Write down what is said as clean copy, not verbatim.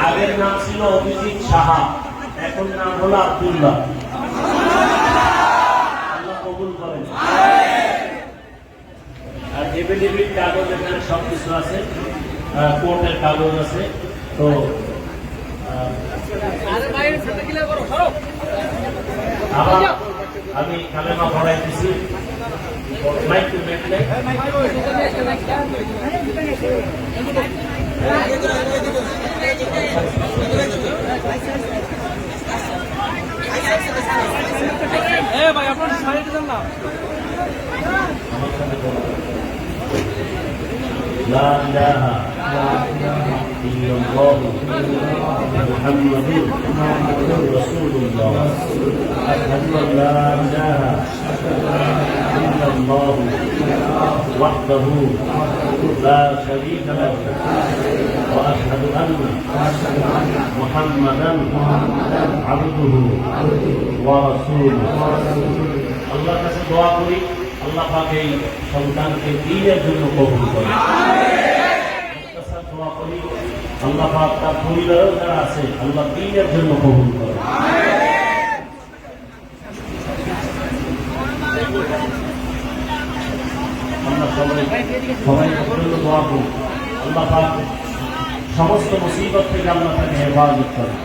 আগের নাম ছিল অভিজিৎ সাহা, এখন নাম হলো আব্দুল্লাহ। আল্লাহ কবুল করেন। আর এফিডেভিট কাগজ এখানে সবকিছু আছে, কোর্টের কাগজ আছে। তো আবার আমি কালেমা পড়াইতেছি। ভাই আপনার সাইডে যান না। لا إله إلا الله محمد رسول الله أشهد أن لا إله إلا الله وحده لا شريك له وأشهد أن محمدا عبده ورسوله الله কাছে দোয়া করি আল্লাহ পাক এই সন্তানকে দ্বীনের জন্য কবুল করেন। দোয়া করি আল্লাহ পাক তার পরিবারেও যারা আছে আল্লাহ দ্বীনের জন্য কবুল করেন। আমরা সবাই জন্য দোয়া করি আল্লাহ পাক সমস্ত মুসিবত থেকে আল্লাহ তাকে হেফাজত করেন।